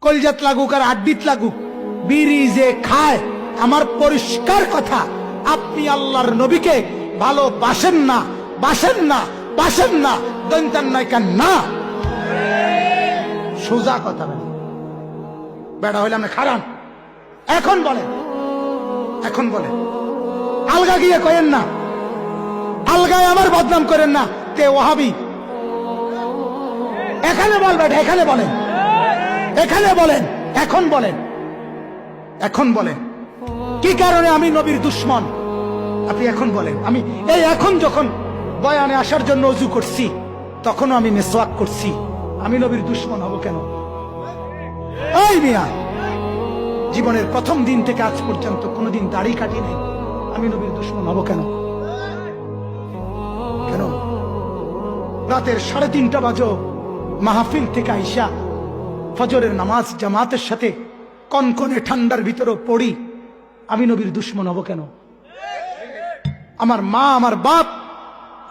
কলজাত লাগুক আর আড্ডিত লাগুক, বিড়ি যে খায়, আমার পরিষ্কার কথা, আপনি আল্লাহর নবীকে ভালোবাসেন না, বাসেন না, বাসেন না, দন্তান নয় কেন না, সোজা কথা। বেড়া হইলাম না খারান। এখন বলেন, এখন বলেন, আলগা গিয়ে কয়েন না, আলগায় আমার বদনাম করেন না, তে ওয়াহাবি। এখানে বলবেন, এখানে বলেন, এখানে বলেন, এখন বলেন, এখন বলেন কি কারণে আমি নবীর দুশ্মন? আপনি এখন বলেন। আমি এই এখন যখন বয়ানে আসার জন্য ওযু করছি, তখনও আমি মিসওয়াক করছি, আমি নবীর দুশ্মন হব কেন? এই মিয়া, জীবনের প্রথম দিন থেকে আজ পর্যন্ত কোনোদিন দাড়ি কাটি নেই, আমি নবীর দুশ্মন হব কেন? কেন? রাতের 3:30 বাজো মাহফিল থেকে আইসা ফজরের নামাজ জামাতের সাথে কনকনে ঠান্ডার ভিতরে পড়ি, আমি নবীর দুশ্মন হব কেন? আমার মা, আমার বাপ,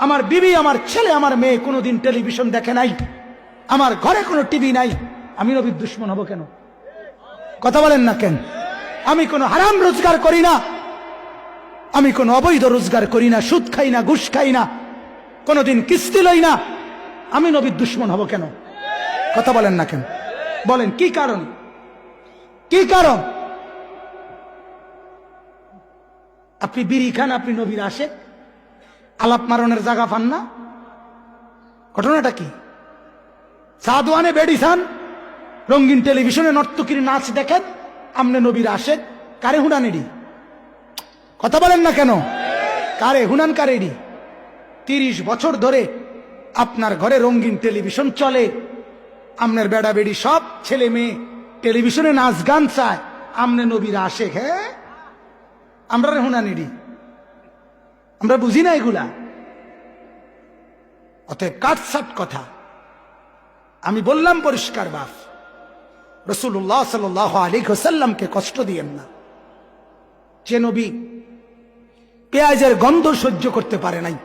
আমার বিবি, আমার ছেলে, আমার মেয়ে কোনোদিন টেলিভিশন দেখে নাই, আমার ঘরে কোনো টিভি নাই, আমি নবীর দুশ্মন হব কেন? কথা বলেন না কেন? আমি কোনো হারাম রোজগার করি না, আমি কোনো অবৈধ রোজগার করি না, সুদ খাই না, ঘুষ খাই না, কোনোদিন কিস্তি লই না, আমি নবীর দুশ্মন হব কেন? কথা বলেন না কেন? বলেন কি কারণ? কি কারণ? আপনি বিড়ি খান, আপনি নবীর আশেক, আলাপ মারণের জায়গা পান না? ঘটনাটা কি? সাদওয়ানে বেড়ি খান, রঙিন টেলিভিশনে নর্তকীর নাচ দেখেন, আমনে নবীর আশেক, কারে হুনানেডি? কথা বলেন না কেন? কারে হুনান, কারেডি? 30 বছর ধরে আপনার ঘরে রঙিন টেলিভিশন চলে, আমনের বেড়া বেড়ি সব ছেলে মেয়ে টেলিভিশনে নাচ গান চায়, আমনে নবীর আশেক। হ্যাঁ, আমরা হুনানিডি, আমরা বুঝি না এগুলা। অতএব কাটসাট কথা। আমি বললাম পরিষ্কার বাপ, রাসূলুল্লাহ সাল্লাল্লাহু আলাইহি ওয়াসাল্লামকে কষ্ট দিয়েন না। যে নবী পেঁয়াজের গন্ধ সহ্য করতে পারে নাই,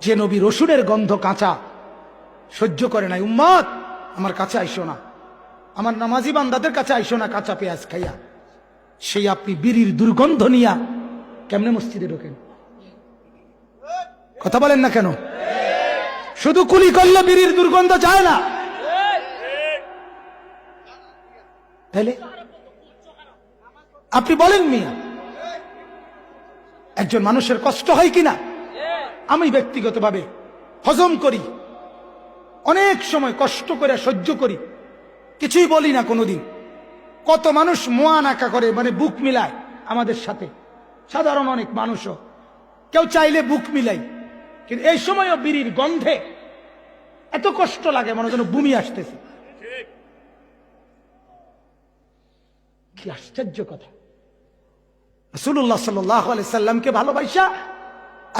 যে নবী রসুনের গন্ধ কাঁচা সহ্য করে নাই, উম্মত আমার কাছে আইসো না, আমার নামাজি বান্দাদের কাছে আইসো না কাঁচা পেঁয়াজ খাইয়া, সেই আপনি বিড়ির দুর্গন্ধ নিয়া কেমনে মসজিদে ঢোকেন? কথা বলেন না কেন? শুধু কুলি করলে বিড়ির দুর্গন্ধ যায় না, তাহলে আপনি বলেন মিয়া, একজন মানুষের কষ্ট হয় কিনা? আমি ব্যক্তিগতভাবে হজম করি, অনেক সময় কষ্ট করে সহ্য করি, কিছুই বলি না কোনোদিন। কত মানুষ মোয়া নাকা করে, মানে বুক মিলায় আমাদের সাথে, সাধারণ অনেক মানুষও, কেউ চাইলে বুক মিলাই, কিন্তু এই সময়ও বিড়ির গন্ধে এত কষ্ট লাগে, মনে যেন বমি আসতেছে। কি আশ্চর্য কথা! রাসূলুল্লাহ সাল্লাল্লাহু আলাইহি সাল্লামকে ভালোবাসা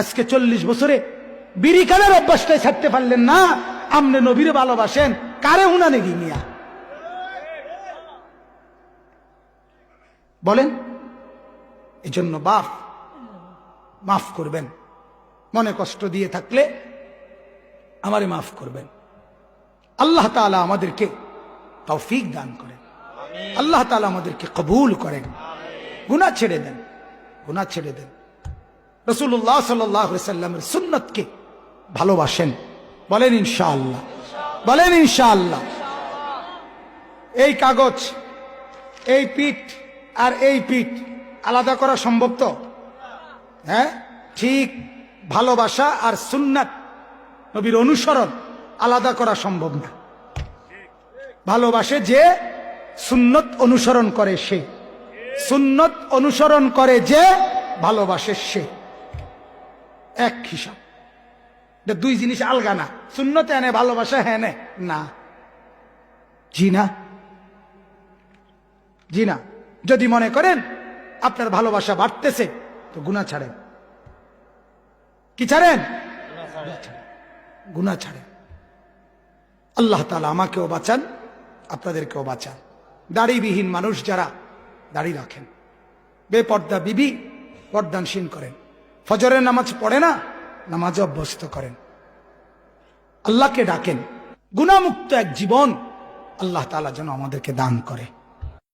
আজকে 40 বছরে বিড়ি খানের অভ্যাসটাই ছাড়তে পারলেন না, আমনে নবীরে ভালোবাসেন, কারে হুনানে গিয়া বলেন? এই জন্য বাপ মাফ করবেন, মনে কষ্ট দিয়ে থাকলে আমারে মাফ করবেন। আল্লাহ তাআলা আমাদেরকে তৌফিক দান করেন, আল্লাহ তাআলা আমাদেরকে কবুল করেন, গুনাহ ছেড়ে দেন, গুনাহ ছেড়ে দেন। রাসূলুল্লাহ সাল্লাল্লাহু আলাইহি সাল্লামের সুন্নতকে ভালোবাসেন, বলেন ইনশাআল্লাহ, বলেন ইনশাআল্লাহ। এই কাগজ, এই পিঠ আর এই পিঠ আলাদা করা সম্ভব তো? হ্যাঁ, ঠিক ভালোবাসা আর সুন্নাত নবীর অনুসরণ আলাদা করা সম্ভব না। ভালোবাসে যে, সুন্নত অনুসরণ করে সে, সুন্নত অনুসরণ করে যে, ভালোবাসে সে, এক হিসাব। দুই জিনিস আলগা না। সুন্নতে এনে ভালোবাসা হ্যাঁ না, জি না, জি না। যদি মনে করেন আপনার ভালোবাসা বাড়তেছে, তো গুনাহ ছাড়েন। কি ছাড়েন? গুনাহ ছাড়েন। আল্লাহ তাআলা আমাকেও বাঁচান, আপনাদেরকেও বাঁচান। দাড়িবিহীন মানুষ যারা দাড়ি রাখেন, বেপর্দা বিবি পর্দানসীন করেন, ফজরের নামাজ পড়ে না, নামাজ অভ্যস্ত করেন, আল্লাহকে ডাকেন, গুনাহমুক্ত এক জীবন আল্লাহ তাআলা যেন আমাদেরকে দান করে।